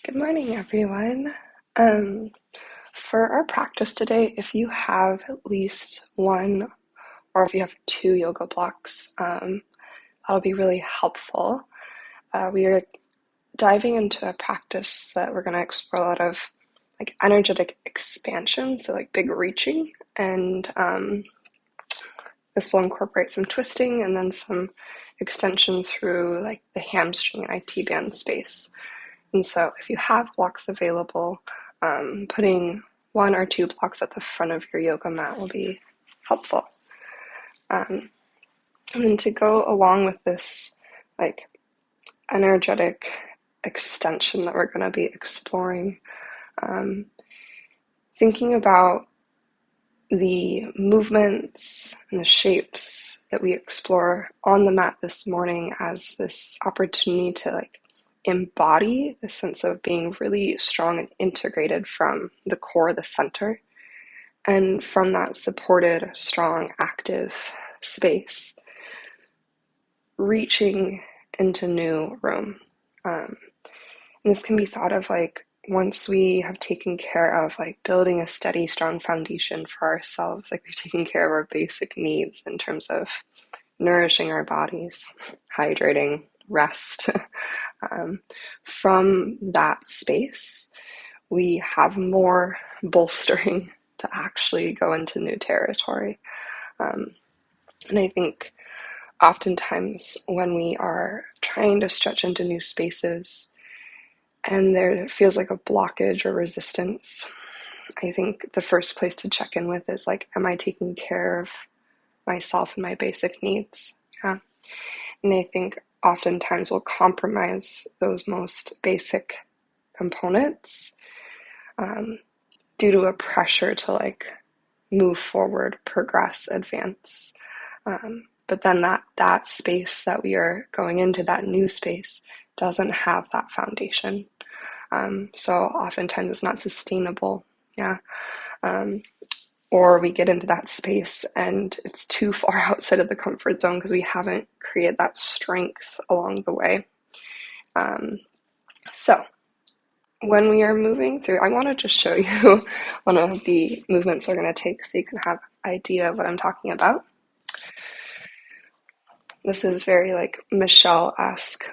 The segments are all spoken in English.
Good morning, everyone. Um, for our practice today, if you have at least one or if you have two yoga blocks, that'll be really helpful. We are diving into a practice that we're going to explore a lot of like energetic expansion, so like big reaching, and this will incorporate some twisting and then some extension through like the hamstring and IT band space. And so if you have blocks available, putting one or two blocks at the front of your yoga mat will be helpful. And then to go along with this like energetic extension that we're going to be exploring, thinking about the movements and the shapes that we explore on the mat this morning as this opportunity to like embody the sense of being really strong and integrated from the core, the center, and from that supported, strong, active space, reaching into new room. And this can be thought of like once we have taken care of like building a steady, strong foundation for ourselves, like we've taken care of our basic needs in terms of nourishing our bodies, hydrating, rest. From that space, we have more bolstering to actually go into new territory. And I think oftentimes when we are trying to stretch into new spaces and there feels like a blockage or resistance, I think the first place to check in with is like, am I taking care of myself and my basic needs? Yeah. And I think oftentimes we'll compromise those most basic components due to a pressure to like move forward, progress, advance. But then that space that we are going into, that new space, doesn't have that foundation. So oftentimes it's not sustainable. Yeah. Or we get into that space and it's too far outside of the comfort zone because we haven't created that strength along the way. So when we are moving through, I want to just show you one of the movements we're going to take so you can have an idea of what I'm talking about. This is very like Michelle-esque.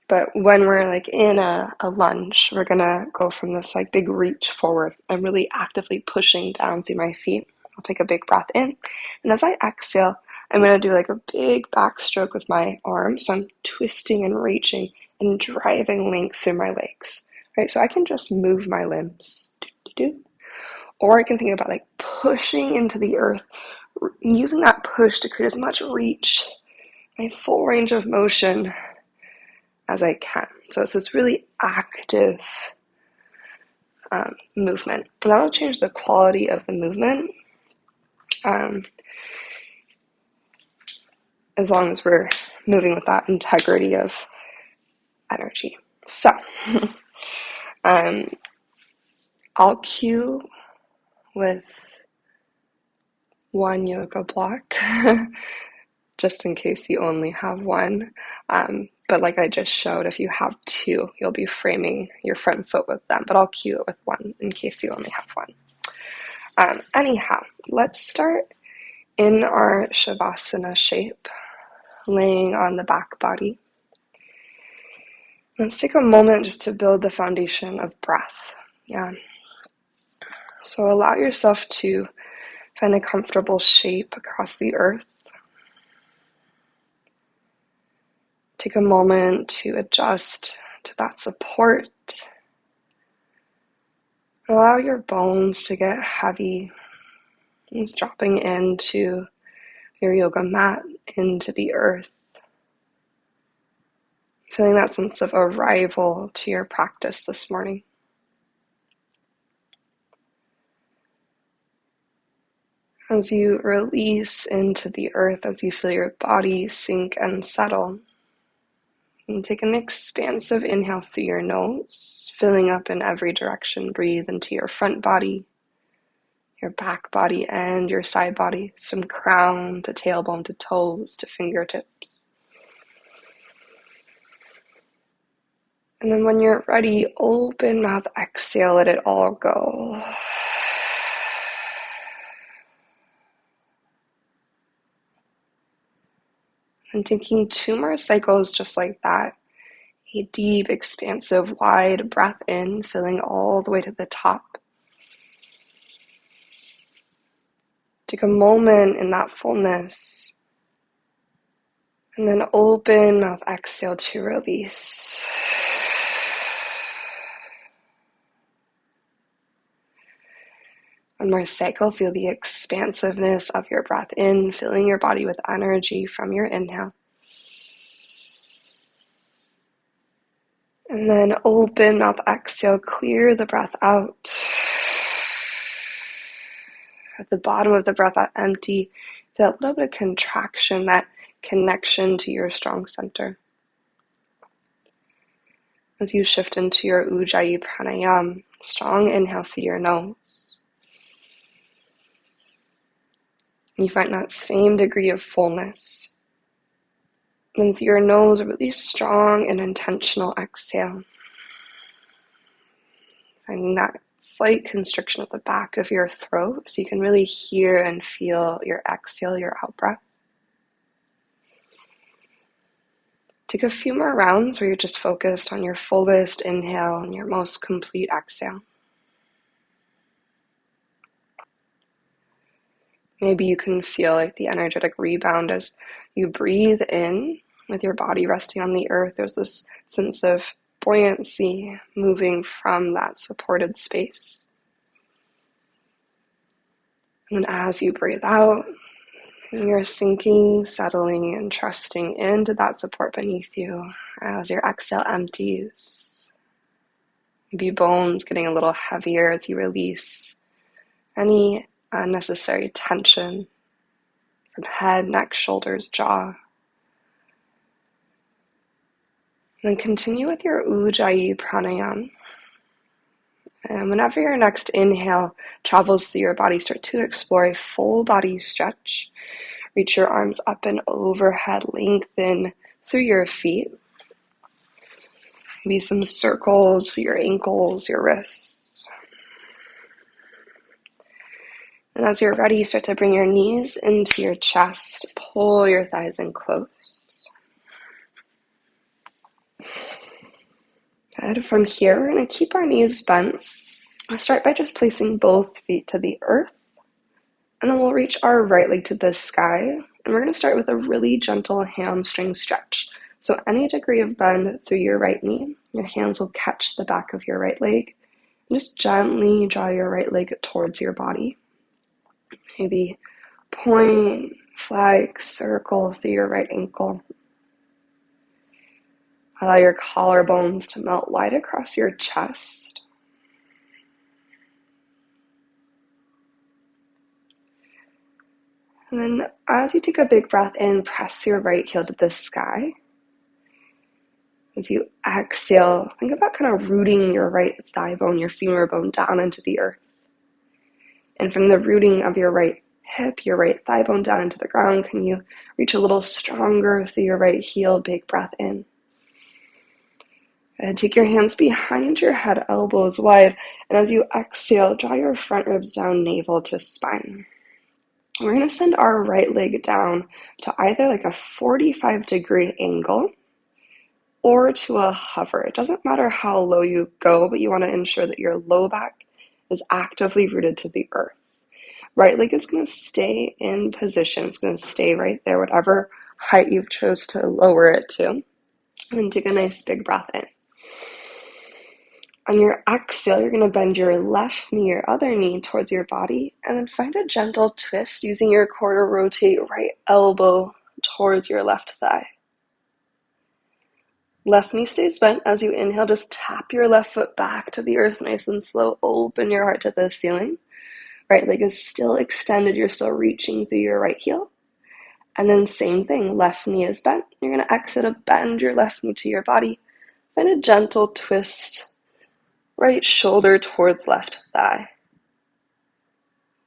But when we're like in a lunge, we're gonna go from this like big reach forward. I'm really actively pushing down through my feet. I'll take a big breath in. And as I exhale, I'm gonna do like a big backstroke with my arms. So I'm twisting and reaching and driving length through my legs. Right? So I can just move my limbs. Or I can think about like pushing into the earth, using that push to create as much reach, my full range of motion as I can. So it's this really active movement. And that'll change the quality of the movement as long as we're moving with that integrity of energy. So I'll cue with one yoga block just in case you only have one. But like I just showed, if you have two, you'll be framing your front foot with them. But I'll cue it with one in case you only have one. Anyhow, let's start in our Shavasana shape, laying on the back body. Let's take a moment just to build the foundation of breath. Yeah. So allow yourself to find a comfortable shape across the earth. Take a moment to adjust to that support. Allow your bones to get heavy. It's dropping into your yoga mat, into the earth. Feeling that sense of arrival to your practice this morning. As you release into the earth, as you feel your body sink and settle, and take an expansive inhale through your nose, filling up in every direction. Breathe into your front body, your back body, and your side body, from crown to tailbone to toes to fingertips. And then when you're ready, open mouth, exhale, let it all go. And taking 2 more cycles just like that. A deep, expansive, wide breath in, filling all the way to the top. Take a moment in that fullness. And then open mouth, exhale to release. One more cycle, feel the expansiveness of your breath in, filling your body with energy from your inhale. And then open mouth, exhale, clear the breath out. At the bottom of the breath out empty, feel a little bit of contraction, that connection to your strong center. As you shift into your Ujjayi pranayama, strong inhale through your nose. You find that same degree of fullness. And through your nose, a really strong and intentional exhale. Finding that slight constriction at the back of your throat so you can really hear and feel your exhale, your out-breath. Take a few more rounds where you're just focused on your fullest inhale and your most complete exhale. Maybe you can feel like the energetic rebound as you breathe in with your body resting on the earth. There's this sense of buoyancy moving from that supported space. And then as you breathe out, you're sinking, settling, and trusting into that support beneath you as your exhale empties. Maybe bones getting a little heavier as you release any unnecessary tension from head, neck, shoulders, jaw. And then continue with your Ujjayi pranayama. And whenever your next inhale travels through your body, start to explore a full body stretch. Reach your arms up and overhead, lengthen through your feet. Maybe some circles, your ankles, your wrists. And as you're ready, start to bring your knees into your chest. Pull your thighs in close. Good. From here, we're going to keep our knees bent. I'll start by just placing both feet to the earth. And then we'll reach our right leg to the sky. And we're going to start with a really gentle hamstring stretch. So any degree of bend through your right knee, your hands will catch the back of your right leg. And just gently draw your right leg towards your body. Maybe point, flag, circle through your right ankle. Allow your collarbones to melt wide across your chest. And then as you take a big breath in, press your right heel to the sky. As you exhale, think about kind of rooting your right thigh bone, your femur bone down into the earth. And from the rooting of your right hip, your right thigh bone down into the ground, can you reach a little stronger through your right heel? Big breath in. And take your hands behind your head, elbows wide. And as you exhale, draw your front ribs down, navel to spine. We're going to send our right leg down to either like a 45-degree angle or to a hover. It doesn't matter how low you go, but you want to ensure that your low back is actively rooted to the earth. Right leg is going to stay in position. It's going to stay right there, whatever height you've chose to lower it to. And then take a nice big breath in. On your exhale, you're going to bend your left knee, your other knee towards your body, and then find a gentle twist using your core to rotate right elbow towards your left thigh. Left knee stays bent. As you inhale, just tap your left foot back to the earth nice and slow. Open your heart to the ceiling. Right leg is still extended. You're still reaching through your right heel. And then same thing, left knee is bent. You're going to exhale to bend your left knee to your body. Find a gentle twist. Right shoulder towards left thigh.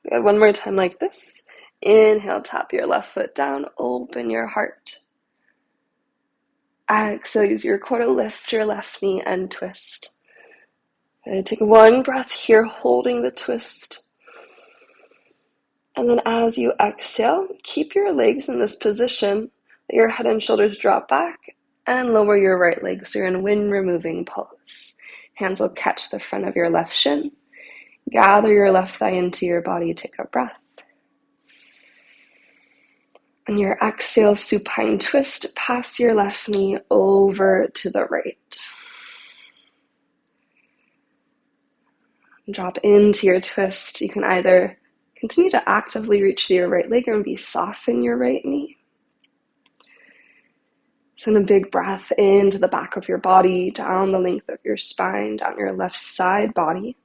Good. One more time like this. Inhale, tap your left foot down, open your heart. Exhale, use your core to lift your left knee and twist. And take one breath here, holding the twist. And then as you exhale, keep your legs in this position that your head and shoulders drop back, and lower your right leg so you're in wind removing pose. Hands will catch the front of your left shin. Gather your left thigh into your body, take a breath. On your exhale, supine twist, pass your left knee over to the right. Drop into your twist. You can either continue to actively reach to your right leg or maybe soften your right knee. Send a big breath into the back of your body, down the length of your spine, down your left side body.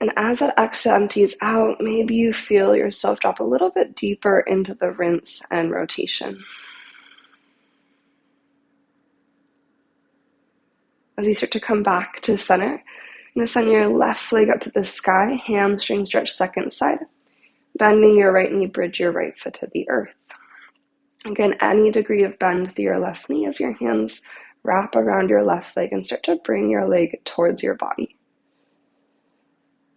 And as that exhale empties out, maybe you feel yourself drop a little bit deeper into the rinse and rotation. As you start to come back to center, you're going to send your left leg up to the sky, hamstring stretch second side, bending your right knee, bridge your right foot to the earth. Again, any degree of bend through your left knee as your hands wrap around your left leg and start to bring your leg towards your body.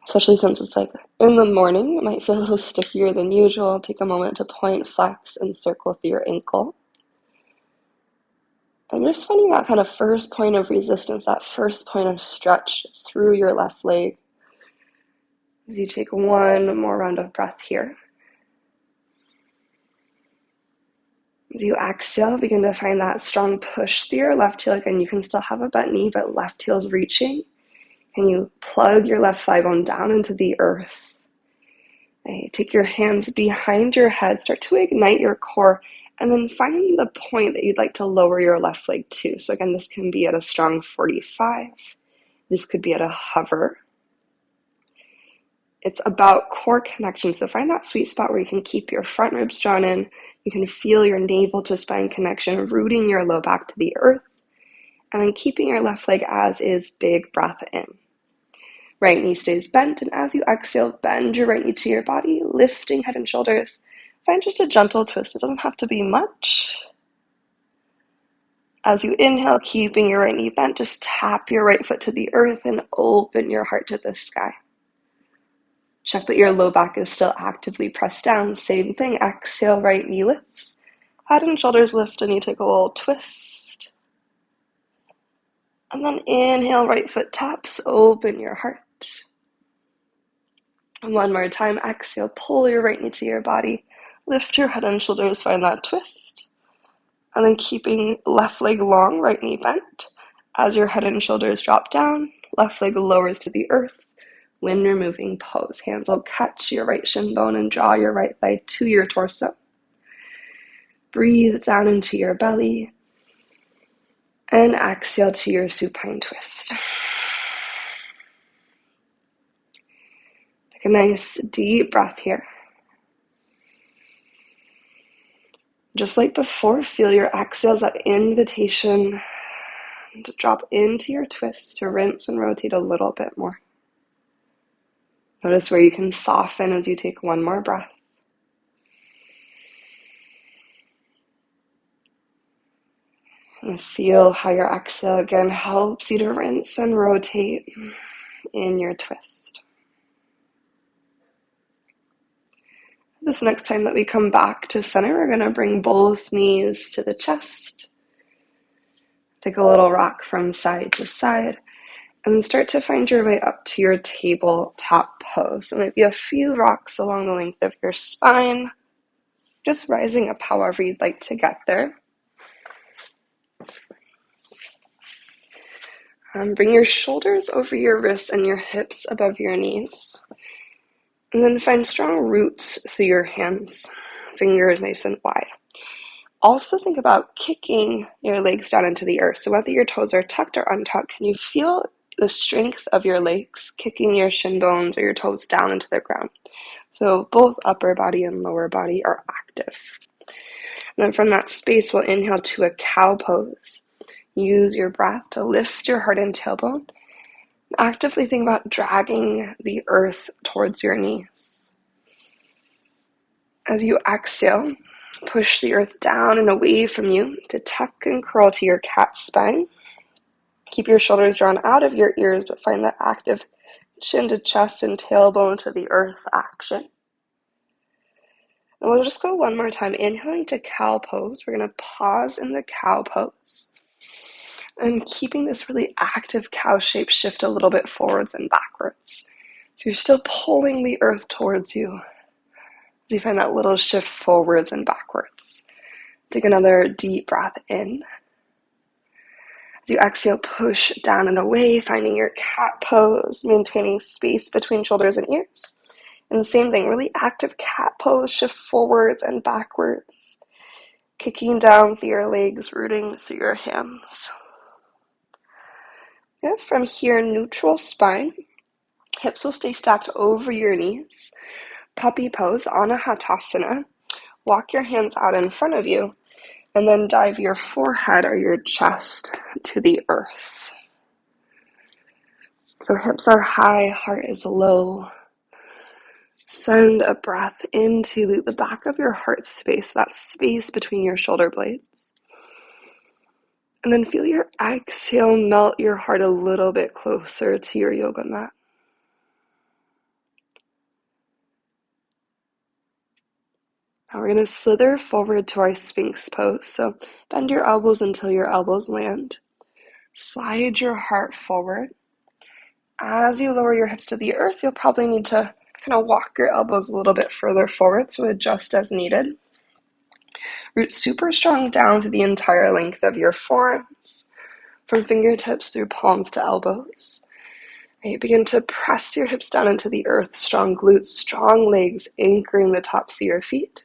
Especially since it's like in the morning, it might feel a little stickier than usual. Take a moment to point, flex, and circle through your ankle. And you're just finding that kind of first point of resistance, that first point of stretch through your left leg. As you take one more round of breath here. As you exhale, begin to find that strong push through your left heel. Again, you can still have a bent knee, but left heel's reaching. Can you plug your left thigh bone down into the earth? Okay, take your hands behind your head, start to ignite your core, and then find the point that you'd like to lower your left leg to. So again, this can be at a strong 45. This could be at a hover. It's about core connection. So find that sweet spot where you can keep your front ribs drawn in. You can feel your navel to spine connection, rooting your low back to the earth, and then keeping your left leg as is, big breath in. Right knee stays bent, and as you exhale, bend your right knee to your body, lifting head and shoulders. Find just a gentle twist. It doesn't have to be much. As you inhale, keeping your right knee bent, just tap your right foot to the earth and open your heart to the sky. Check that your low back is still actively pressed down. Same thing, exhale, right knee lifts. Head and shoulders lift, and you take a little twist. And then inhale, right foot taps, open your heart. And one more time, exhale, pull your right knee to your body. Lift your head and shoulders, find that twist. And then keeping left leg long, right knee bent. As your head and shoulders drop down, left leg lowers to the earth. Wind removing pose. Hands will catch your right shin bone and draw your right thigh to your torso. Breathe down into your belly. And exhale to your supine twist. Take a nice deep breath here. Just like before, feel your exhales, that invitation to drop into your twist, to rinse and rotate a little bit more. Notice where you can soften as you take one more breath. And feel how your exhale again helps you to rinse and rotate in your twist. This next time that we come back to center, we're going to bring both knees to the chest. Take a little rock from side to side. And start to find your way up to your tabletop pose. So maybe a few rocks along the length of your spine. Just rising up however you'd like to get there. Bring your shoulders over your wrists and your hips above your knees. And then find strong roots through your hands. Fingers nice and wide. Also think about kicking your legs down into the earth. So whether your toes are tucked or untucked, can you feel the strength of your legs kicking your shin bones or your toes down into the ground? So both upper body and lower body are active. And then from that space, we'll inhale to a cow pose. Use your breath to lift your heart and tailbone. Actively think about dragging the earth towards your knees. As you exhale, Push the earth down and away from you to tuck and curl to your cat spine. Keep your shoulders drawn out of your ears, but find that active chin to chest and tailbone to the earth action. And we'll just go one more time. Inhaling to cow pose. We're going to pause in the cow pose. And keeping this really active cow shape, shift a little bit forwards and backwards. So you're still pulling the earth towards you. You find that little shift forwards and backwards. Take another deep breath in. As you exhale, push down and away, finding your cat pose, maintaining space between shoulders and ears. And the same thing, really active cat pose, shift forwards and backwards. Kicking down through your legs, rooting through your hams. Yeah, from here, neutral spine. Hips will stay stacked over your knees. Puppy pose, anahatasana. Walk your hands out in front of you, and then dive your forehead or your chest to the earth. So hips are high, heart is low. Send a breath into the back of your heart space, that space between your shoulder blades. And then feel your exhale melt your heart a little bit closer to your yoga mat. Now we're going to slither forward to our Sphinx pose. So bend your elbows until your elbows land. Slide your heart forward. As you lower your hips to the earth, you'll probably need to kind of walk your elbows a little bit further forward, so adjust as needed. Root super strong down to the entire length of your forearms, from fingertips through palms to elbows. And you begin to press your hips down into the earth, strong glutes, strong legs, anchoring the tops of your feet.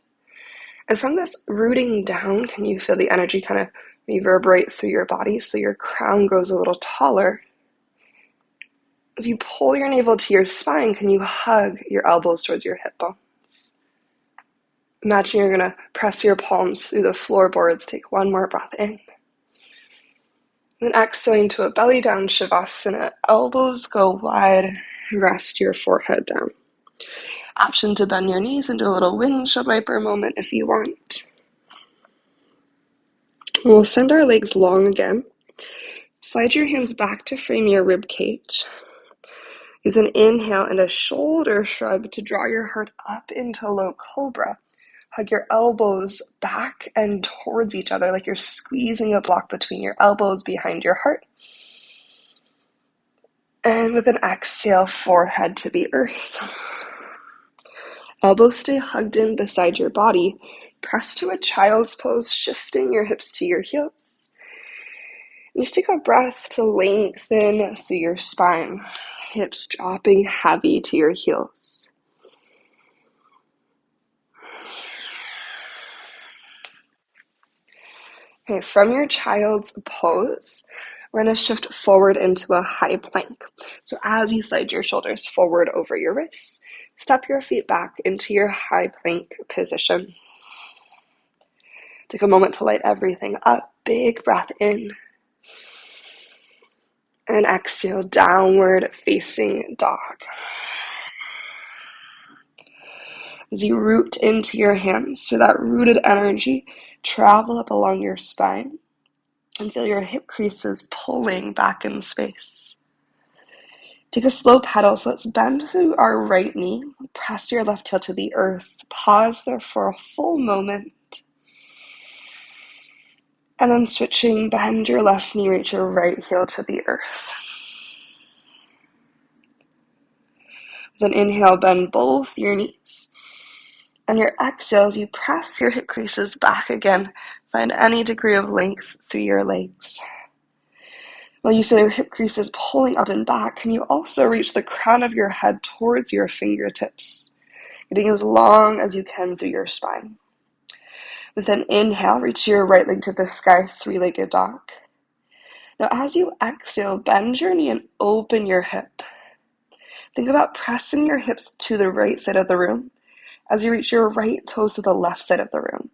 And from this rooting down, can you feel the energy kind of reverberate through your body so your crown grows a little taller? As you pull your navel to your spine, can you hug your elbows towards your hip bones? Imagine you're going to press your palms through the floorboards. Take one more breath in. And then exhaling to a belly down Shavasana. Elbows go wide. Rest your forehead down. Option to bend your knees into a little windshield wiper moment if you want. We'll send our legs long again. Slide your hands back to frame your rib cage. Use an inhale and a shoulder shrug to draw your heart up into low cobra. Hug your elbows back and towards each other like you're squeezing a block between your elbows behind your heart. And with an exhale, forehead to the earth. Elbows stay hugged in beside your body. Press to a child's pose, shifting your hips to your heels. And just take a breath to lengthen through your spine. Hips dropping heavy to your heels. Okay, from your child's pose, we're going to shift forward into a high plank. So as you slide your shoulders forward over your wrists, step your feet back into your high plank position. Take a moment to light everything up. Big breath in. And exhale, downward facing dog. As you root into your hands, so that rooted energy, travel up along your spine and feel your hip creases pulling back in space. Take a slow pedal, so let's bend through our right knee, press your left heel to the earth, pause there for a full moment, and then switching, bend your left knee, reach your right heel to the earth. Then inhale, bend both your knees. And your exhales, you press your hip creases back again. Find any degree of length through your legs. While you feel your hip creases pulling up and back, can you also reach the crown of your head towards your fingertips, getting as long as you can through your spine. With an inhale, reach your right leg to the sky, three-legged dog. Now as you exhale, bend your knee and open your hip. Think about pressing your hips to the right side of the room as you reach your right toes to the left side of the room.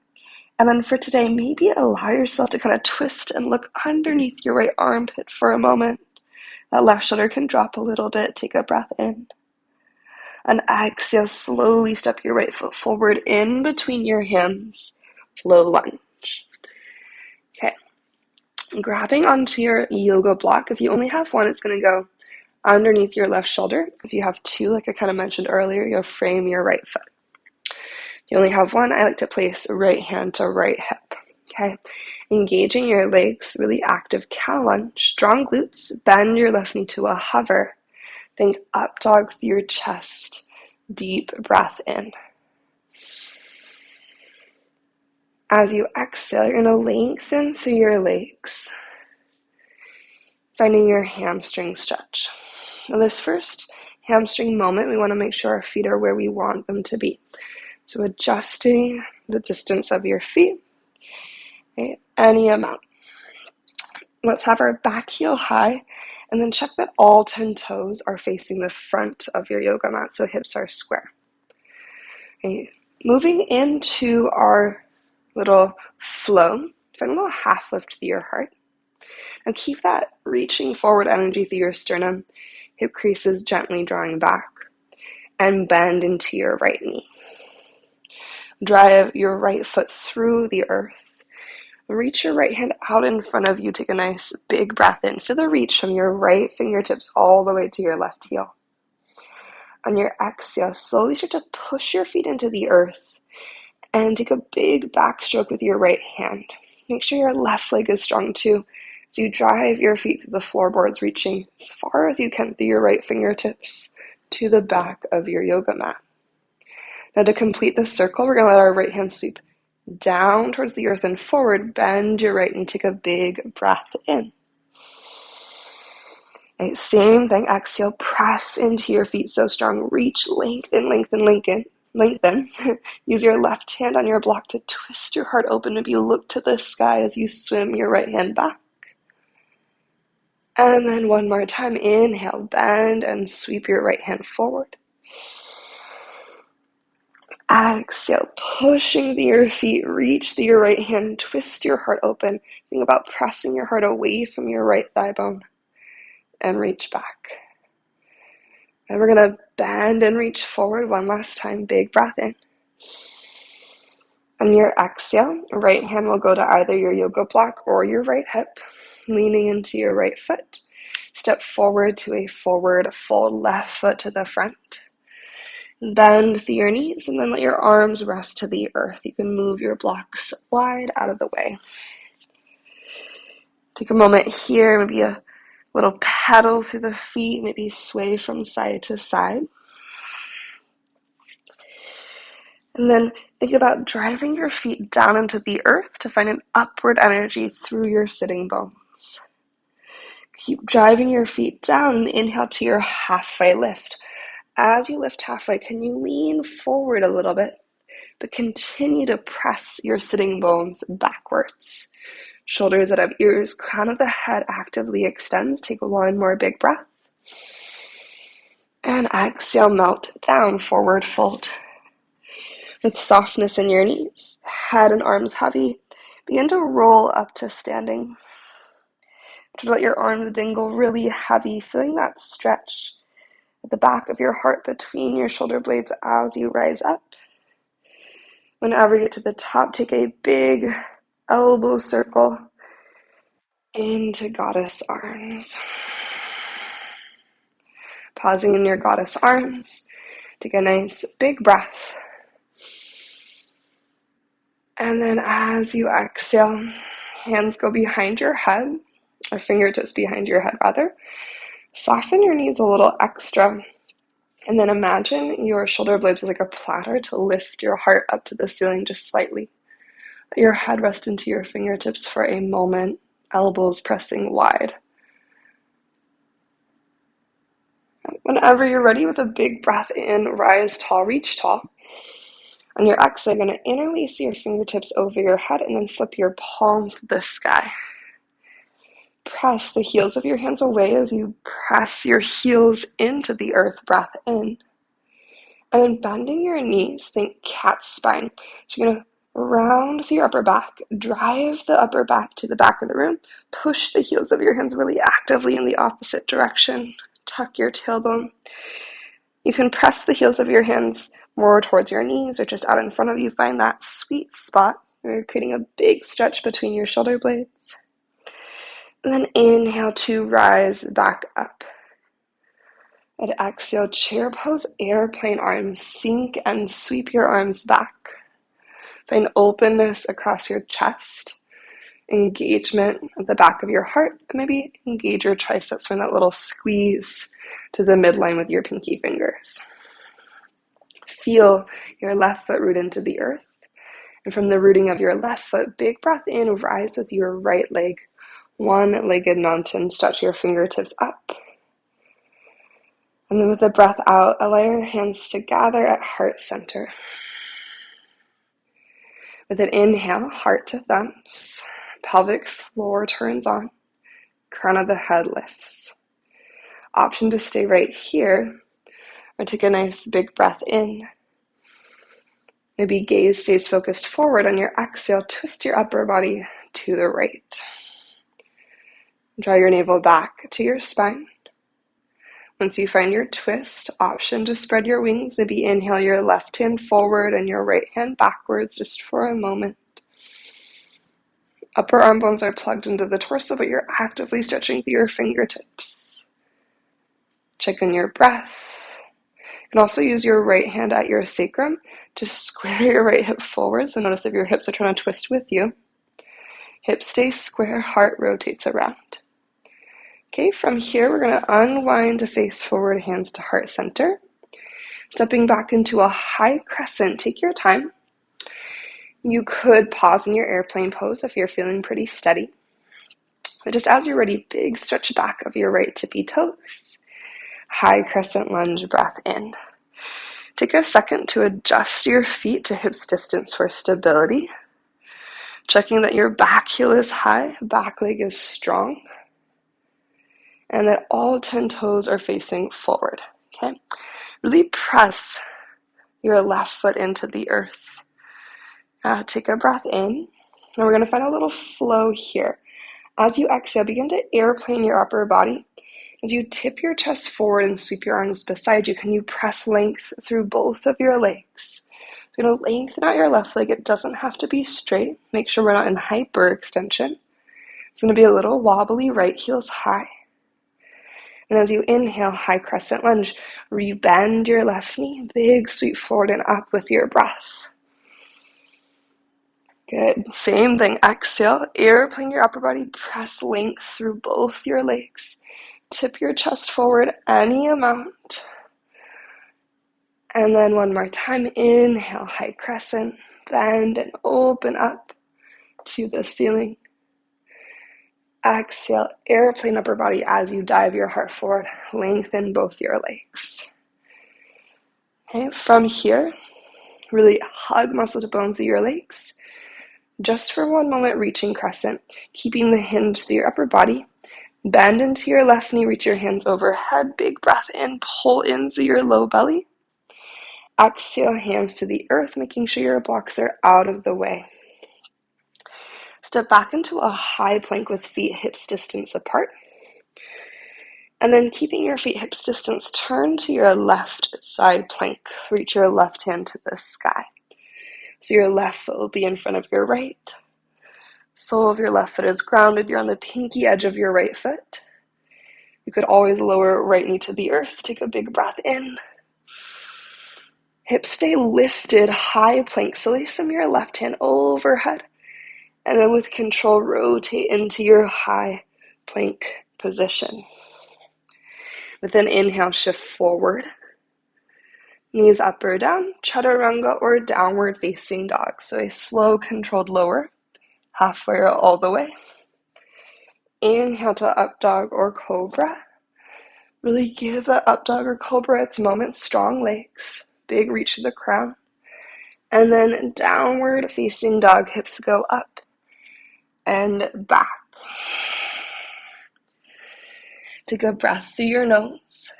And then for today, maybe allow yourself to kind of twist and look underneath your right armpit for a moment. That left shoulder can drop a little bit. Take a breath in. And exhale, slowly step your right foot forward in between your hands. low lunge. Okay, grabbing onto your yoga block. If you only have one, it's going to go underneath your left shoulder. If you have two, like I kind of mentioned earlier, you'll frame your right foot. If you only have one, I like to place right hand to right hip. Okay, engaging your legs, really active cow lunge, strong glutes, bend your left knee to a hover. Think up dog through your chest, deep breath in. As you exhale, you're going to lengthen through your legs, finding your hamstring stretch. Now this first hamstring moment, we want to make sure our feet are where we want them to be. So adjusting the distance of your feet, okay, any amount. Let's have our back heel high, and then check that all 10 toes are facing the front of your yoga mat, so hips are square. Okay. Moving into our little flow, find a little half lift through your heart. Now keep that reaching forward energy through your sternum, hip creases gently drawing back, and bend into your right knee. Drive your right foot through the earth. Reach your right hand out in front of you. Take a nice big breath in. Feel the reach from your right fingertips all the way to your left heel. On your exhale, slowly start to push your feet into the earth and take a big backstroke with your right hand. Make sure your left leg is strong too. So you drive your feet through the floorboards, reaching as far as you can through your right fingertips to the back of your yoga mat. Now to complete the circle, we're going to let our right hand sweep down towards the earth and forward. Bend your right knee. Take a big breath in. Okay, same thing. Exhale. Press into your feet so strong. Reach, lengthen, lengthen, lengthen. Lengthen. Use your left hand on your block to twist your heart open. Maybe look to the sky as you swim your right hand back. And then one more time. Inhale, bend, and sweep your right hand forward. Exhale, pushing through your feet, reach through your right hand, twist your heart open. Think about pressing your heart away from your right thigh bone and reach back. And we're going to bend and reach forward one last time. Big breath in. On your exhale, right hand will go to either your yoga block or your right hip, leaning into your right foot. Step forward to a forward fold, left foot to the front. Bend through your knees and then let your arms rest to the earth. You can move your blocks wide out of the way. Take a moment here, maybe a little pedal through the feet, maybe sway from side to side. And then think about driving your feet down into the earth to find an upward energy through your sitting bones. Keep driving your feet down and inhale to your halfway lift. As you lift halfway, can you lean forward a little bit, but continue to press your sitting bones backwards. Shoulders that have ears, crown of the head actively extends. Take one more big breath. And exhale, melt down, forward fold. With softness in your knees, head and arms heavy, begin to roll up to standing. To let your arms dingle really heavy, feeling that stretch at the back of your heart between your shoulder blades as you rise up. Whenever you get to the top, take a big elbow circle into goddess arms. Pausing in your goddess arms, take a nice big breath. And then as you exhale, hands go behind your head, or fingertips behind your head rather. Soften your knees a little extra. And then imagine your shoulder blades like a platter to lift your heart up to the ceiling just slightly. Let your head rest into your fingertips for a moment, elbows pressing wide. Whenever you're ready, with a big breath in, rise tall, reach tall. On your exhale, you're going to interlace your fingertips over your head and then flip your palms to the sky. Press the heels of your hands away as you press your heels into the earth, breath in. And then bending your knees, think cat spine. So you're going to round through your upper back, drive the upper back to the back of the room, push the heels of your hands really actively in the opposite direction, tuck your tailbone. You can press the heels of your hands more towards your knees or just out in front of you. Find that sweet spot You're creating a big stretch between your shoulder blades. And then inhale to rise back up. And exhale, chair pose, airplane arms. Sink and sweep your arms back. Find openness across your chest. Engagement at the back of your heart. And maybe engage your triceps from that little squeeze to the midline with your pinky fingers. Feel your left foot root into the earth. And from the rooting of your left foot, big breath in, rise with your right leg. One-legged mountain, stretch your fingertips up. And then with the breath out, allow your hands to gather at heart center. With an inhale, heart to thumbs, pelvic floor turns on, crown of the head lifts. Option to stay right here, or take a nice big breath in. Maybe gaze stays focused forward. On your exhale, twist your upper body to the right. Draw your navel back to your spine. Once you find your twist, option to spread your wings. Maybe inhale your left hand forward and your right hand backwards just for a moment. Upper arm bones are plugged into the torso, but you're actively stretching through your fingertips. Check on your breath. You can also use your right hand at your sacrum to square your right hip forward. So notice if your hips are trying to twist with you. Hips stay square, heart rotates around. Okay, from here, we're going to unwind to face forward, hands to heart center. Stepping back into a high crescent, take your time. You could pause in your airplane pose if you're feeling pretty steady. But just as you're ready, big stretch back of your right tippy toes. High crescent lunge, breath in. Take a second to adjust your feet to hips distance for stability. Checking that your back heel is high, back leg is strong. And that all 10 toes are facing forward, okay? Really press your left foot into the earth. Take a breath in, and we're gonna find a little flow here. As you exhale, begin to airplane your upper body. As you tip your chest forward and sweep your arms beside you, can you press length through both of your legs? You're gonna lengthen out your left leg. It doesn't have to be straight. Make sure we're not in hyperextension. It's gonna be a little wobbly, right heel's high. And as you inhale, high crescent lunge, rebend your left knee, big sweep forward and up with your breath. Good. Same thing. Exhale, airplane your upper body, press length through both your legs. Tip your chest forward any amount. And then one more time, inhale, high crescent, bend and open up to the ceiling. Exhale, airplane upper body as you dive your heart forward. Lengthen both your legs. Okay, from here, really hug muscle to bones of your legs. Just for one moment, reaching crescent, keeping the hinge through your upper body. Bend into your left knee, reach your hands overhead. Big breath in, pull into your low belly. Exhale, hands to the earth, making sure your blocks are out of the way. Step back into a high plank with feet hips distance apart. And then keeping your feet hips distance, turn to your left side plank. Reach your left hand to the sky. So your left foot will be in front of your right. Sole of your left foot is grounded. You're on the pinky edge of your right foot. You could always lower right knee to the earth. Take a big breath in. Hips stay lifted, high plank. So lace your left hand overhead. And then with control, rotate into your high plank position. With an inhale, shift forward. Knees up or down, chaturanga or downward facing dog. So a slow, controlled lower, halfway or all the way. Inhale to up dog or cobra. Really give that up dog or cobra its moment. Strong legs, big reach to the crown. And then downward facing dog, hips go up and back. Take a breath through your nose.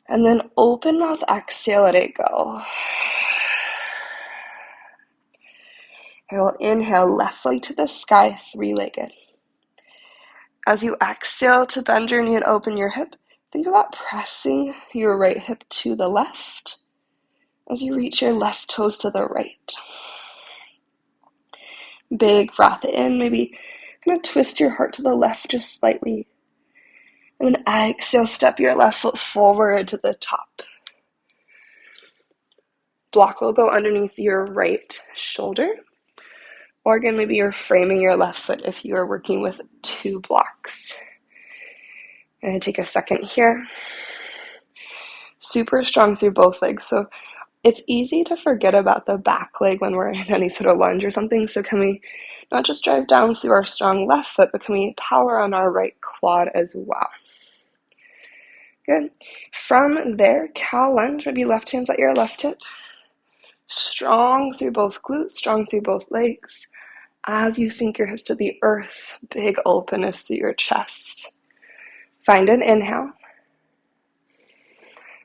And then open mouth, exhale, let it go. I will inhale, left leg to the sky, three-legged. As you exhale to bend your knee and open your hip, think about pressing your right hip to the left as you reach your left toes to the right. Big breath in, maybe kind of twist your heart to the left just slightly. And then exhale, step your left foot forward to the top. Block will go underneath your right shoulder. Or again, maybe you're framing your left foot if you are working with 2 blocks. And take a second here. Super strong through both legs. So it's easy to forget about the back leg when we're in any sort of lunge or something. So can we not just drive down through our strong left foot, but can we power on our right quad as well? Good. From there, cow lunge, maybe left hands at your left hip. Strong through both glutes, strong through both legs. As you sink your hips to the earth, big openness through your chest. Find an inhale.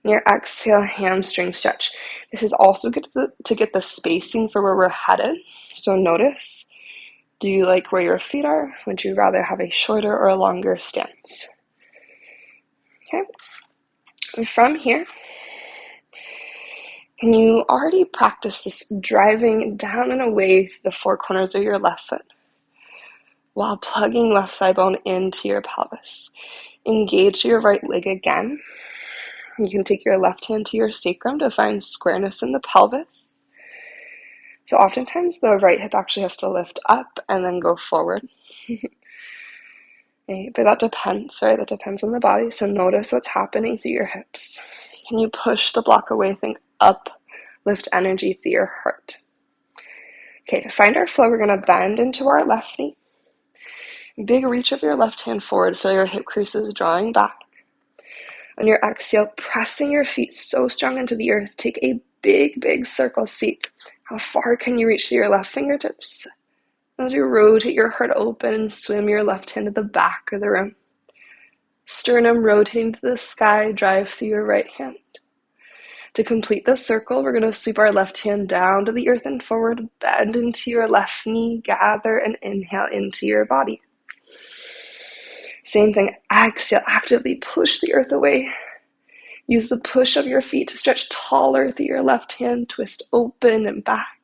And your exhale, hamstring stretch. This is also good to get the spacing for where we're headed. So notice, do you like where your feet are? Would you rather have a shorter or a longer stance? Okay. And from here, can you already practice this driving down and away the 4 corners of your left foot while plugging left thigh bone into your pelvis? Engage your right leg again. You can take your left hand to your sacrum to find squareness in the pelvis. So oftentimes the right hip actually has to lift up and then go forward. But that depends, right? That depends on the body. So notice what's happening through your hips. Can you push the block away? Think up, lift energy through your heart. Okay, to find our flow, we're going to bend into our left knee. Big reach of your left hand forward. Feel your hip creases drawing back. On your exhale, pressing your feet so strong into the earth. Take a big, big circle seek. How far can you reach to your left fingertips? As you rotate your heart open and swim your left hand to the back of the room. Sternum rotating to the sky, drive through your right hand. To complete the circle, we're going to sweep our left hand down to the earth and forward, bend into your left knee, gather and inhale into your body. Same thing, exhale, actively push the earth away. Use the push of your feet to stretch taller through your left hand, twist open and back.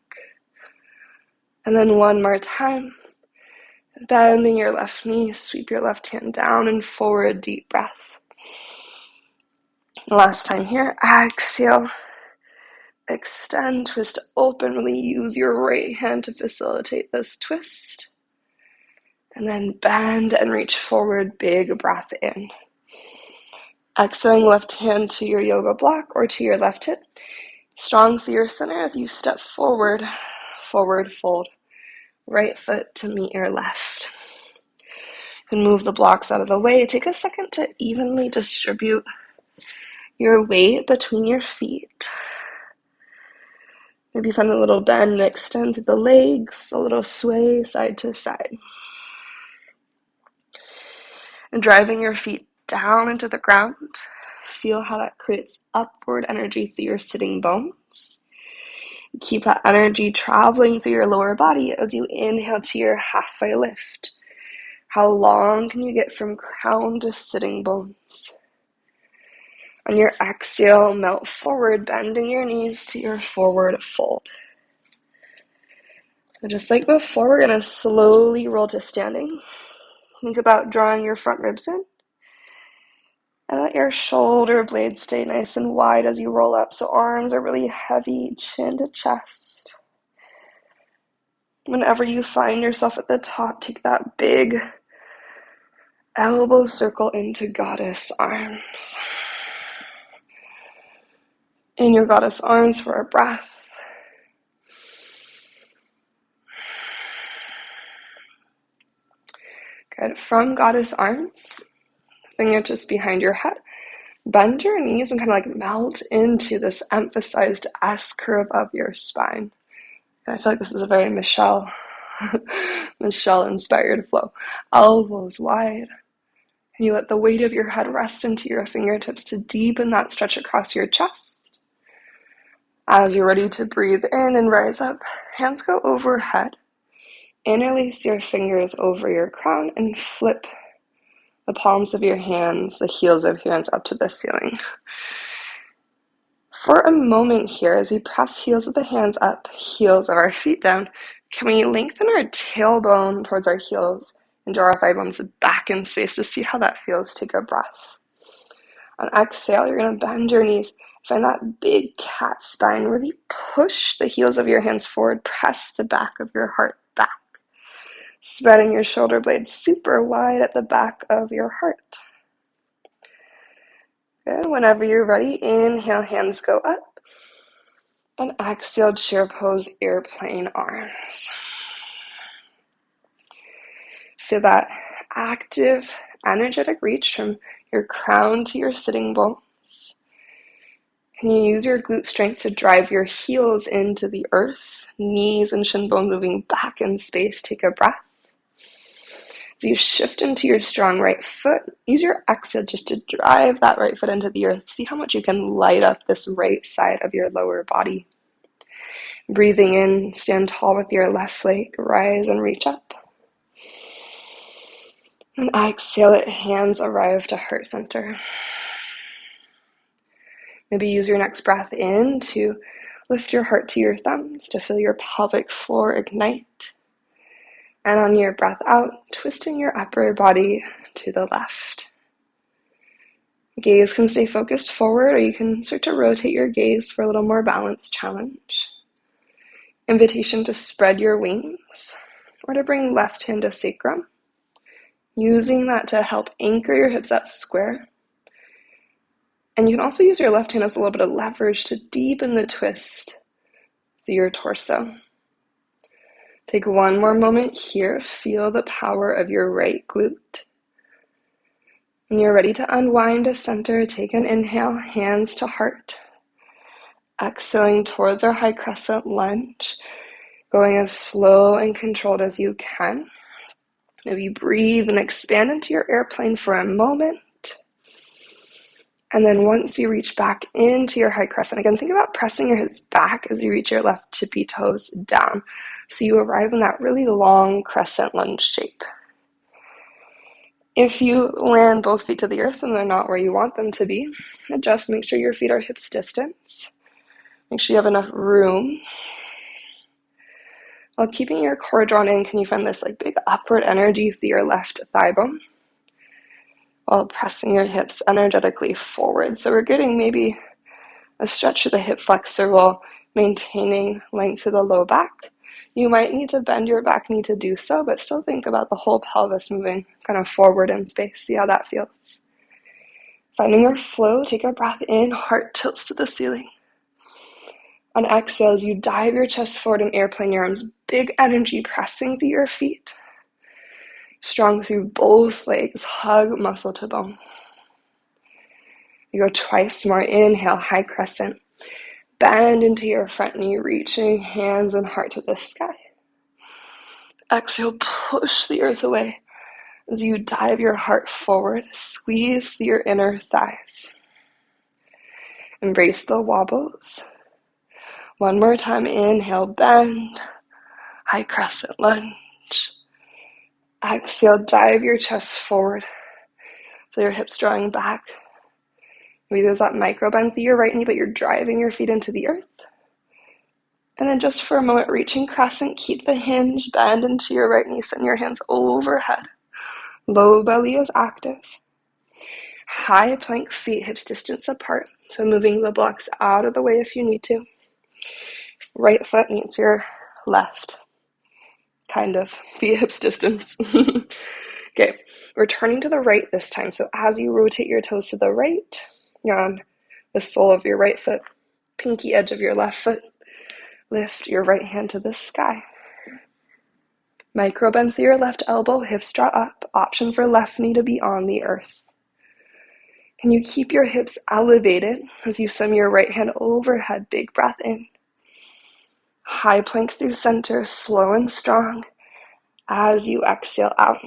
And then one more time, bending your left knee, sweep your left hand down and forward, deep breath. Last time here, exhale, extend, twist open, really use your right hand to facilitate this twist. And then bend and reach forward, big breath in. Exhaling left hand to your yoga block or to your left hip. Strong through your center as you step forward, forward fold. Right foot to meet your left. You can move the blocks out of the way. Take a second to evenly distribute your weight between your feet. Maybe find a little bend and extend through the legs, a little sway side to side. And driving your feet down into the ground. Feel how that creates upward energy through your sitting bones. Keep that energy traveling through your lower body as you inhale to your halfway lift. How long can you get from crown to sitting bones? On your exhale, melt forward, bending your knees to your forward fold. So just like before, we're going to slowly roll to standing. Think about drawing your front ribs in. And let your shoulder blades stay nice and wide as you roll up. So arms are really heavy, chin to chest. Whenever you find yourself at the top, take that big elbow circle into goddess arms. In your goddess arms for a breath. Good. From goddess arms, fingertips behind your head. Bend your knees and kind of like melt into this emphasized S curve of your spine. And I feel like this is a very Michelle inspired flow. Elbows wide. And you let the weight of your head rest into your fingertips to deepen that stretch across your chest. As you're ready to breathe in and rise up, hands go overhead. Interlace your fingers over your crown and flip the palms of your hands, the heels of your hands up to the ceiling. For a moment here, as we press heels of the hands up, heels of our feet down, can we lengthen our tailbone towards our heels and draw our thigh bones back in space to see how that feels? Take a breath. On exhale, you're going to bend your knees. Find that big cat spine. Really push the heels of your hands forward. Press the back of your heart back. Spreading your shoulder blades super wide at the back of your heart. Good. Whenever you're ready, inhale, hands go up. And exhale, chair pose, airplane arms. Feel that active, energetic reach from your crown to your sitting bones. Can you use your glute strength to drive your heels into the earth, knees and shin bones moving back in space? Take a breath. As you shift into your strong right foot, use your exhale just to drive that right foot into the earth. See how much you can light up this right side of your lower body. Breathing in, stand tall with your left leg, rise and reach up. And exhale it, hands arrive to heart center. Maybe use your next breath in to lift your heart to your thumbs to feel your pelvic floor ignite. And on your breath out, twisting your upper body to the left. Gaze can stay focused forward, or you can start to rotate your gaze for a little more balanced challenge. Invitation to spread your wings, or to bring left hand to sacrum. Using that to help anchor your hips at square. And you can also use your left hand as a little bit of leverage to deepen the twist through your torso. Take one more moment here. Feel the power of your right glute. When you're ready to unwind to center, take an inhale, hands to heart. Exhaling towards our high crescent lunge, going as slow and controlled as you can. Maybe breathe and expand into your airplane for a moment. And then once you reach back into your high crescent, again, think about pressing your hips back as you reach your left tippy toes down. So you arrive in that really long crescent lunge shape. If you land both feet to the earth and they're not where you want them to be, adjust, make sure your feet are hips distance. Make sure you have enough room. While keeping your core drawn in, can you find this like big upward energy through your left thigh bone? While pressing your hips energetically forward. So we're getting maybe a stretch of the hip flexor while maintaining length of the low back. You might need to bend your back knee to do so, but still think about the whole pelvis moving kind of forward in space. See how that feels. Finding your flow, take a breath in, heart tilts to the ceiling. On exhale, as you dive your chest forward and airplane your arms, big energy pressing through your feet. Strong through both legs, hug muscle to bone. You go twice more, inhale, high crescent. Bend into your front knee, reaching hands and heart to the sky. Exhale, push the earth away as you dive your heart forward, squeeze through your inner thighs. Embrace the wobbles. One more time, inhale, bend, high crescent lunge. Exhale, dive your chest forward. Feel your hips drawing back. Maybe there's that micro bend through your right knee, but you're driving your feet into the earth. And then just for a moment, reaching crescent, keep the hinge, bend into your right knee, send your hands overhead. Low belly is active. High plank, feet hips distance apart. So moving the blocks out of the way if you need to. Right foot meets your left. Kind of. Feet hips distance. Okay, we're turning to the right this time. So as you rotate your toes to the right, you're on the sole of your right foot, pinky edge of your left foot. Lift your right hand to the sky. Micro bend through your left elbow, hips draw up. Option for left knee to be on the earth. Can you keep your hips elevated as you swim your right hand overhead? Big breath in. High plank through center, slow and strong as you exhale out.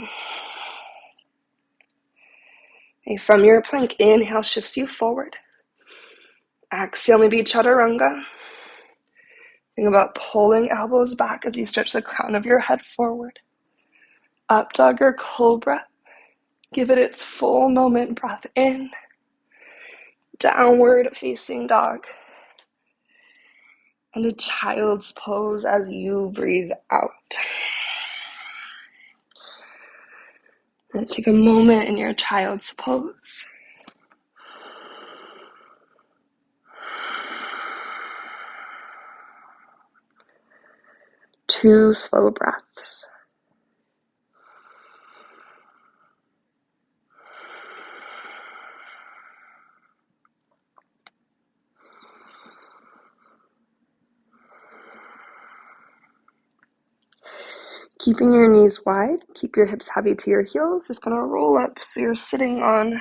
Okay, from your plank, inhale shifts you forward. Exhale, maybe chaturanga. Think about pulling elbows back as you stretch the crown of your head forward. Up dog or cobra. Give it its full moment. Breath in. Downward facing dog. And a child's pose as you breathe out. And take a moment in your child's pose. Two slow breaths. Keeping your knees wide, keep your hips heavy to your heels. Just gonna roll up so you're sitting on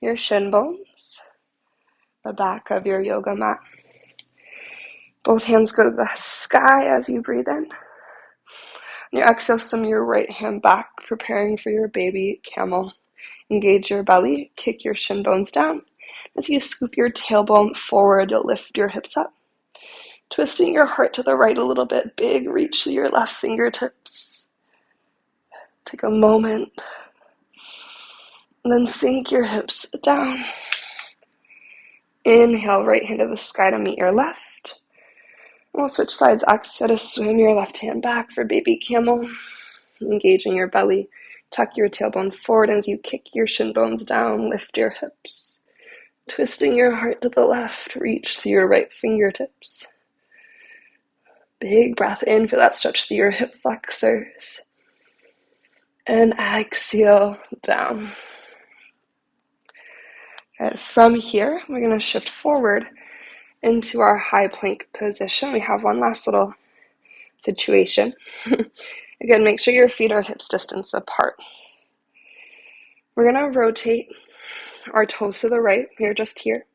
your shin bones, the back of your yoga mat. Both hands go to the sky as you breathe in. On your exhale, swim your right hand back, preparing for your baby camel. Engage your belly, kick your shin bones down. As you scoop your tailbone forward, you'll lift your hips up. Twisting your heart to the right a little bit, big reach to your left fingertips. Take a moment, and then sink your hips down. Inhale, right hand to the sky to meet your left. And we'll switch sides. Exhale to swim your left hand back for baby camel. Engaging your belly. Tuck your tailbone forward as you kick your shin bones down. Lift your hips. Twisting your heart to the left. Reach through your right fingertips. Big breath in for that stretch through your hip flexors. And exhale down. And from here, we're going to shift forward into our high plank position. We have one last little situation. Again, make sure your feet are hips distance apart. We're going to rotate our toes to the right. You're just here.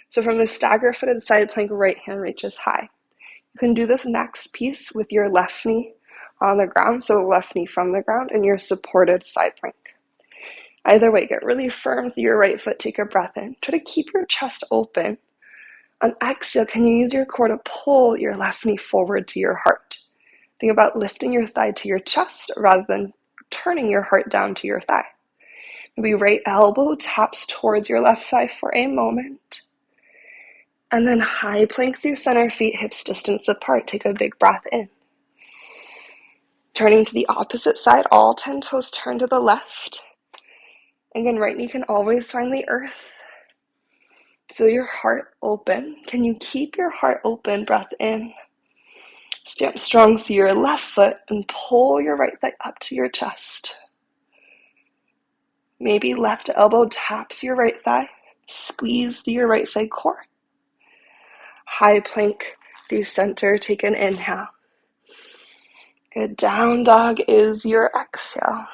So from the stagger footed side plank, right hand reaches high. You can do this next piece with your left knee on the ground, so left knee from the ground, and your supported side plank. Either way, get really firm with your right foot. Take a breath in. Try to keep your chest open. On exhale, can you use your core to pull your left knee forward to your heart? Think about lifting your thigh to your chest rather than turning your heart down to your thigh. Maybe right elbow taps towards your left thigh for a moment. And then high plank through center, feet hips distance apart. Take a big breath in. Turning to the opposite side, all 10 toes turn to the left. Again, right knee can always find the earth. Feel your heart open. Can you keep your heart open? Breath in. Stamp strong through your left foot and pull your right thigh up to your chest. Maybe left elbow taps your right thigh. Squeeze through your right side core. High plank through center. Take an inhale. Good. Down dog is your exhale.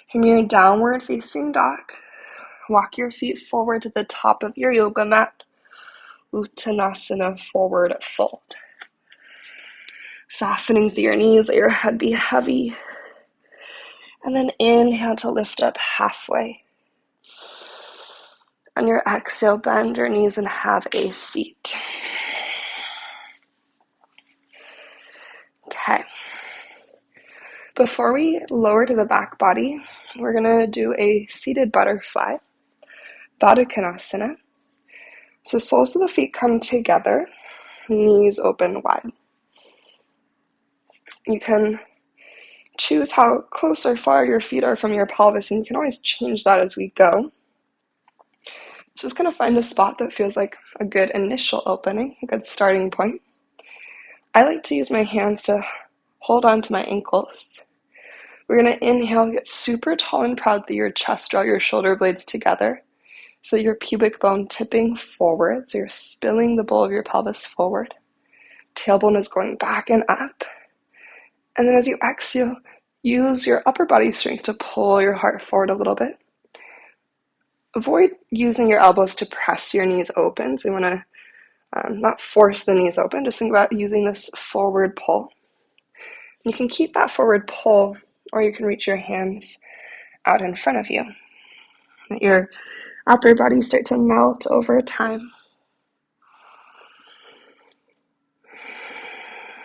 From your downward facing dog, walk your feet forward to the top of your yoga mat. Uttanasana, forward fold. Softening through your knees, let your head be heavy. And then inhale to lift up halfway. On your exhale, bend your knees and have a seat. Okay. Before we lower to the back body, we're going to do a seated butterfly, Baddha Konasana. So soles of the feet come together, knees open wide. You can choose how close or far your feet are from your pelvis, and you can always change that as we go. Just going to find a spot that feels like a good initial opening, a good starting point. I like to use my hands to hold on to my ankles. We're going to inhale, get super tall and proud through your chest, draw your shoulder blades together. Feel your pubic bone tipping forward, so you're spilling the bowl of your pelvis forward. Tailbone is going back and up. And then as you exhale, use your upper body strength to pull your heart forward a little bit. Avoid using your elbows to press your knees open. So you want to not force the knees open. Just think about using this forward pull. You can keep that forward pull, or you can reach your hands out in front of you. Let your upper body start to melt over time.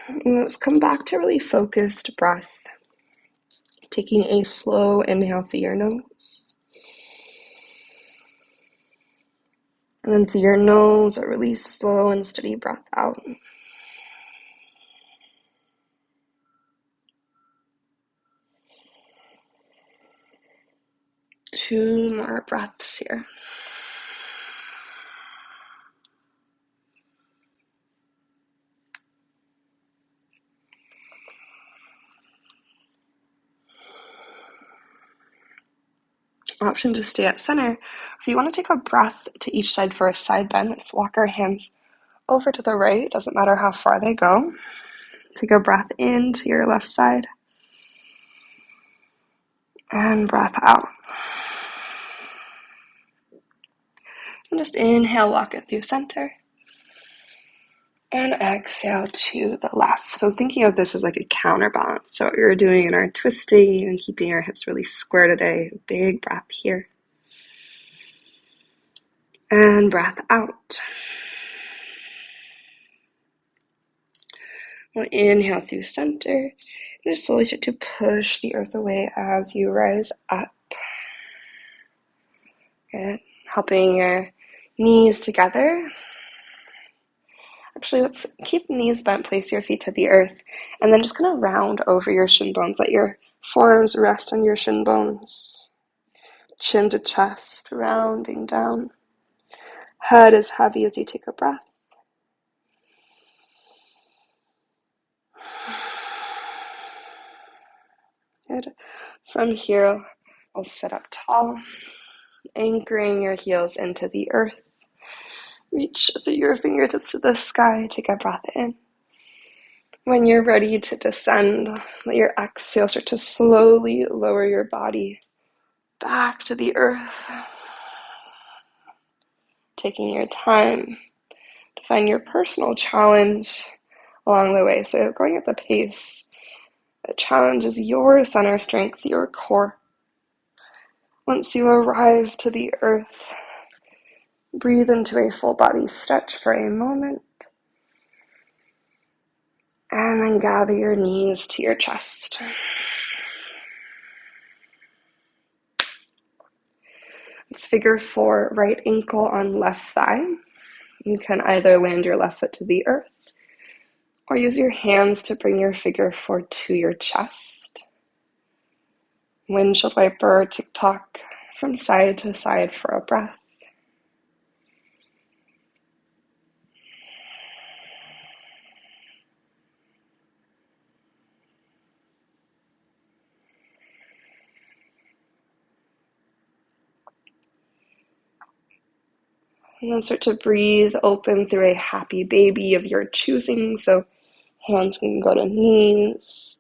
And let's come back to really focused breath. Taking a slow inhale through your nose. And then through your nose, a really slow and steady breath out. 2 more breaths here. Option to stay at center. If you want to take a breath to each side for a side bend, let's walk our hands over to the right. Doesn't matter how far they go. Take a breath into your left side. And breath out. And just inhale, walk it through center. And exhale to the left. So thinking of this as like a counterbalance. So what you're doing in our twisting and keeping your hips really square today. Big breath here. And breath out. We'll inhale through center. And just slowly start to push the earth away as you rise up. Good. Helping your knees together. Actually, let's keep knees bent, place your feet to the earth, and then just kind of round over your shin bones. Let your forearms rest on your shin bones. Chin to chest, rounding down. Head as heavy as you take a breath. Good. From here, I'll sit up tall, anchoring your heels into the earth. Reach through your fingertips to the sky. Take a breath in. When you're ready to descend, let your exhale start to slowly lower your body back to the earth. Taking your time to find your personal challenge along the way. So going at the pace that challenges your center strength, your core. Once you arrive to the earth, breathe into a full body stretch for a moment. And then gather your knees to your chest. It's figure 4, right ankle on left thigh. You can either land your left foot to the earth or use your hands to bring your figure 4 to your chest. Windshield wiper, tick-tock from side to side for a breath. And then start to breathe open through a happy baby of your choosing. So hands can go to knees,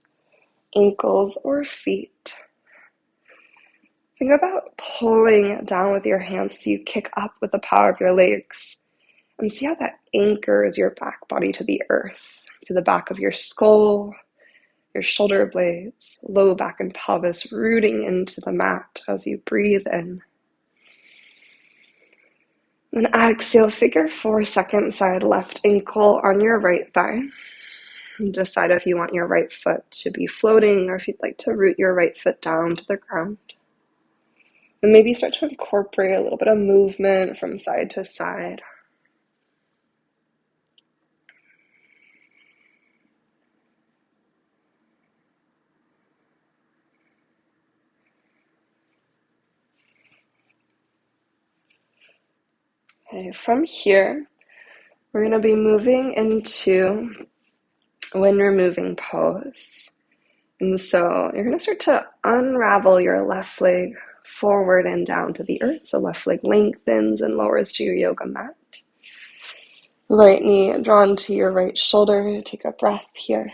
ankles, or feet. Think about pulling down with your hands as you kick up with the power of your legs. And see how that anchors your back body to the earth, to the back of your skull, your shoulder blades, low back and pelvis rooting into the mat as you breathe in. Then exhale, figure 4, second side left ankle on your right thigh. And decide if you want your right foot to be floating or if you'd like to root your right foot down to the ground. And maybe start to incorporate a little bit of movement from side to side. Okay, from here, we're going to be moving into wind removing pose. And so you're going to start to unravel your left leg forward and down to the earth. So left leg lengthens and lowers to your yoga mat. Right knee drawn to your right shoulder. Take a breath here.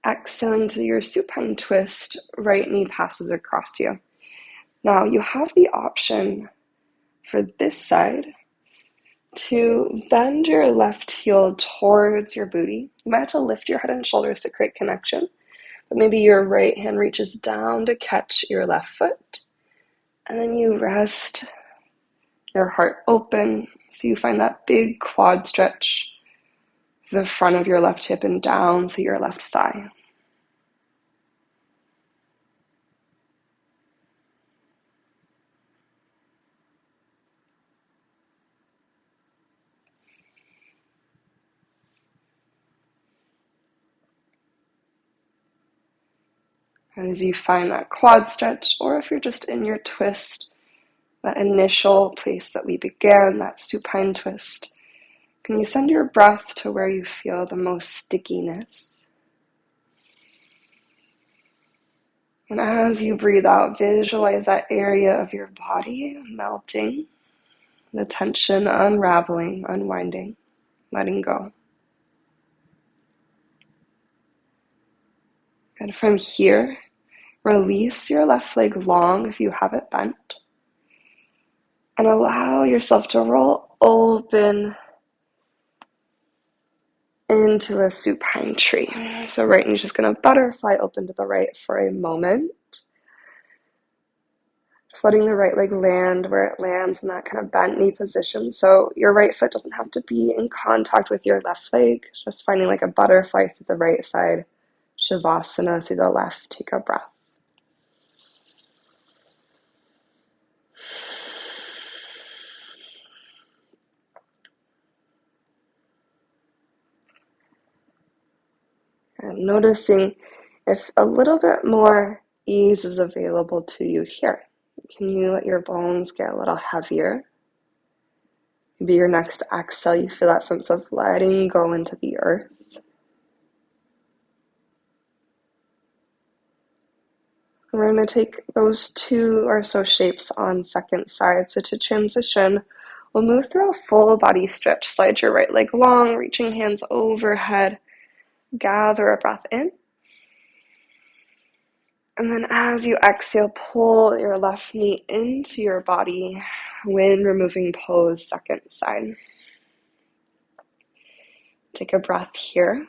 Exhaling to your supine twist, right knee passes across you. Now you have the option for this side to bend your left heel towards your booty. You might have to lift your head and shoulders to create connection, but maybe your right hand reaches down to catch your left foot, and then you rest your heart open so you find that big quad stretch, the front of your left hip and down through your left thigh. And as you find that quad stretch, or if you're just in your twist, that initial place that we began, that supine twist, can you send your breath to where you feel the most stickiness? And as you breathe out, visualize that area of your body melting, the tension unraveling, unwinding, letting go. And from here, release your left leg long if you have it bent. And allow yourself to roll open into a supine tree. So right, you're just going to butterfly open to the right for a moment. Just letting the right leg land where it lands in that kind of bent knee position. So your right foot doesn't have to be in contact with your left leg. Just finding like a butterfly through the right side. Shavasana through the left. Take a breath. And noticing if a little bit more ease is available to you here. Can you let your bones get a little heavier? Maybe your next exhale, you feel that sense of letting go into the earth. We're going to take those 2 or so shapes on second side. So to transition, we'll move through a full body stretch. Slide your right leg long, reaching hands overhead. Gather a breath in. And then as you exhale, pull your left knee into your body. Wind removing pose, second side. Take a breath here.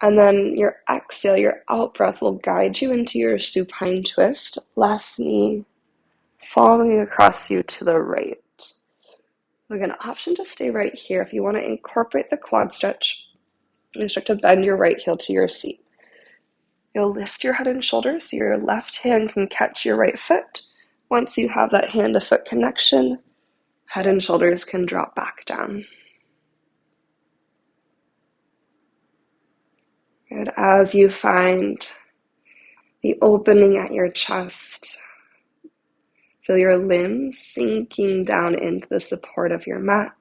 And then your exhale, your out breath will guide you into your supine twist. Left knee following across you to the right. Again, option to stay right here. If you want to incorporate the quad stretch, you start to bend your right heel to your seat. You'll lift your head and shoulders so your left hand can catch your right foot. Once you have that hand to foot connection, head and shoulders can drop back down. And as you find the opening at your chest, feel your limbs sinking down into the support of your mat.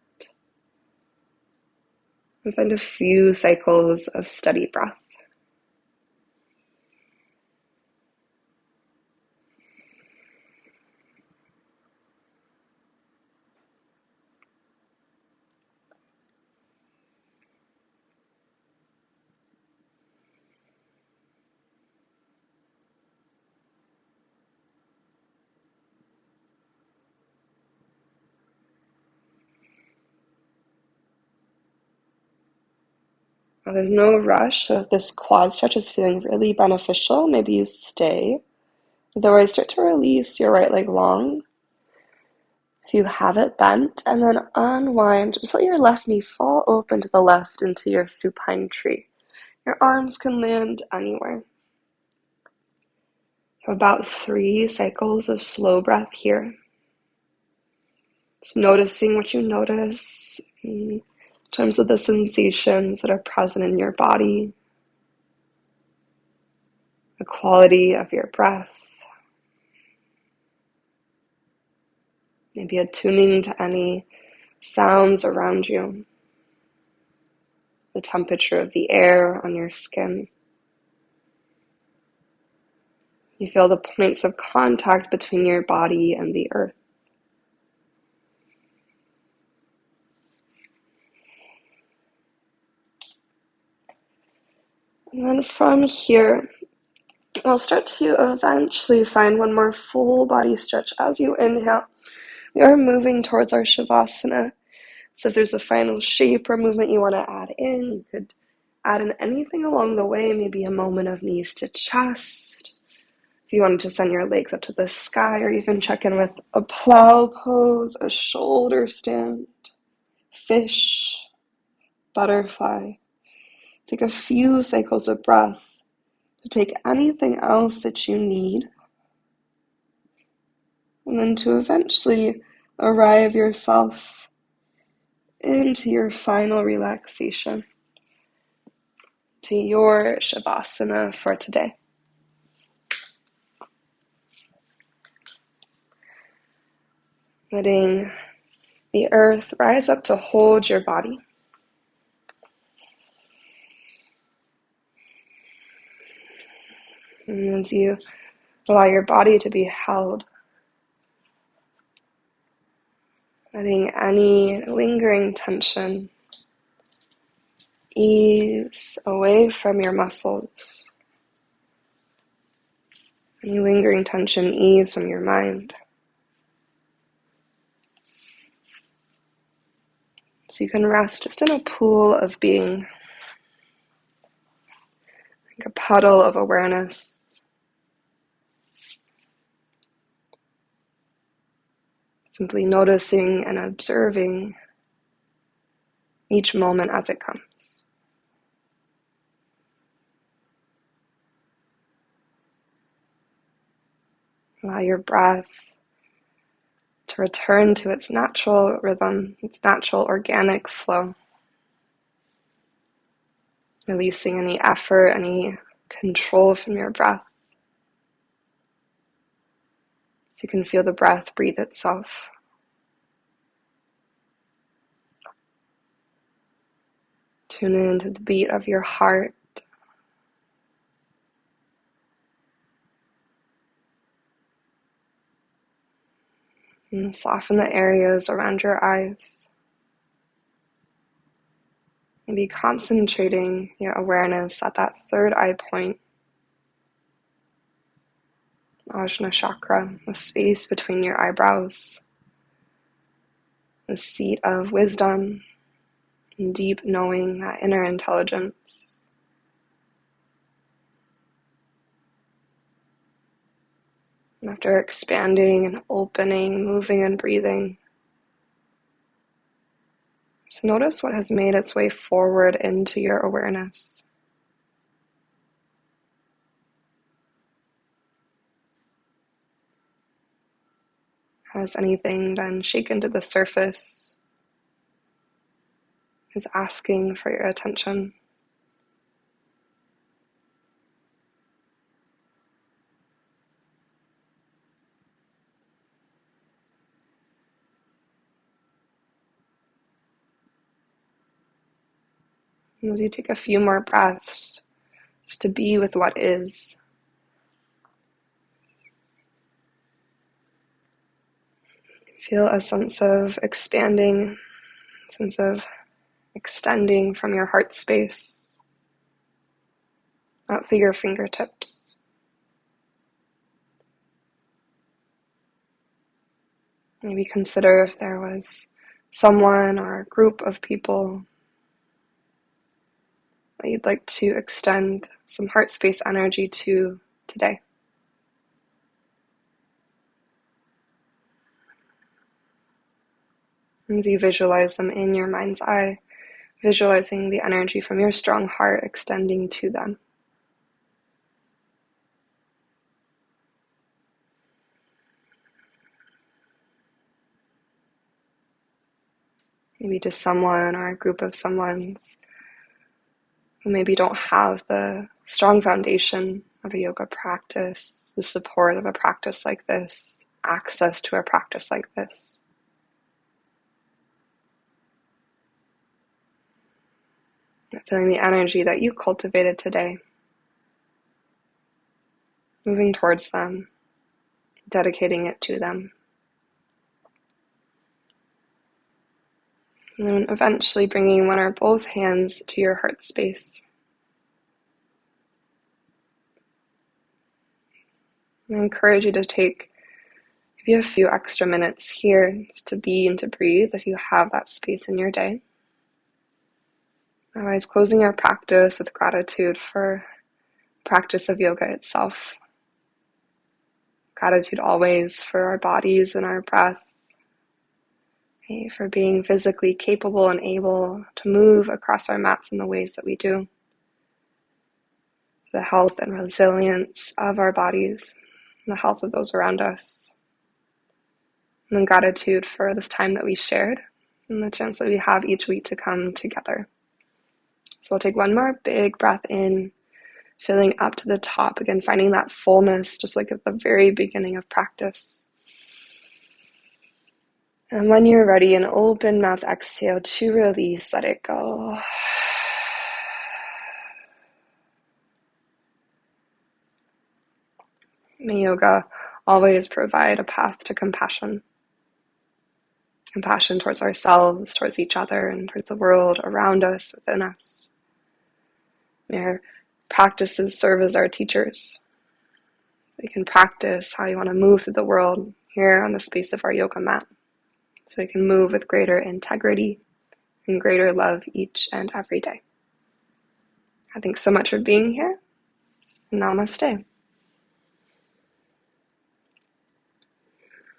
And find a few cycles of steady breath. Now, there's no rush, so if this quad stretch is feeling really beneficial, maybe you stay. Otherwise, start to release your right leg long. If you have it bent, and then unwind. Just let your left knee fall open to the left into your supine tree. Your arms can land anywhere. About 3 cycles of slow breath here. Just noticing what you notice in terms of the sensations that are present in your body, the quality of your breath, maybe attuning to any sounds around you, the temperature of the air on your skin. You feel the points of contact between your body and the earth. And then from here, we'll start to eventually find one more full body stretch. As you inhale, we are moving towards our Shavasana. So if there's a final shape or movement you want to add in, you could add in anything along the way, maybe a moment of knees to chest. If you wanted to send your legs up to the sky, or even check in with a plow pose, a shoulder stand, fish, butterfly. Take a few cycles of breath to take anything else that you need, and then to eventually arrive yourself into your final relaxation. to your Shavasana for today. Letting the earth rise up to hold your body. And as you allow your body to be held, letting any lingering tension ease away from your muscles. Any lingering tension ease from your mind. So you can rest just in a pool of being, like a puddle of awareness. Simply noticing and observing each moment as it comes. Allow your breath to return to its natural rhythm, its natural organic flow. Releasing any effort, any control from your breath. So you can feel the breath breathe itself. Tune into the beat of your heart. And soften the areas around your eyes. Maybe concentrating your awareness at that third eye point, Ajna chakra, the space between your eyebrows, the seat of wisdom and deep knowing, that inner intelligence. And after expanding and opening, moving and breathing, so notice what has made its way forward into your awareness. Has anything been shaken to the surface? Is asking for your attention? And as you take a few more breaths, just to be with what is. Feel a sense of expanding, sense of extending from your heart space out through your fingertips. Maybe consider if there was someone or a group of people that you'd like to extend some heart space energy to today. As you visualize them in your mind's eye, visualizing the energy from your strong heart extending to them. Maybe to someone or a group of someones who maybe don't have the strong foundation of a yoga practice, the support of a practice like this, access to a practice like this. Feeling the energy that you cultivated today, moving towards them, dedicating it to them. And then eventually bringing one or both hands to your heart space. I encourage you to take maybe a few extra minutes here just to be and to breathe if you have that space in your day. Otherwise, closing our practice with gratitude for the practice of yoga itself. Gratitude always for our bodies and our breath, for being physically capable and able to move across our mats in the ways that we do. The health and resilience of our bodies, and the health of those around us. And then gratitude for this time that we shared and the chance that we have each week to come together. So we'll take one more big breath in, filling up to the top. Again, finding that fullness, just like at the very beginning of practice. And when you're ready, an open mouth exhale to release, let it go. May yoga always provide a path to compassion. Compassion towards ourselves, towards each other, and towards the world around us, within us. May our practices serve as our teachers. We can practice how you want to move through the world here on the space of our yoga mat. So we can move with greater integrity and greater love each and every day. Thanks so much for being here. Namaste.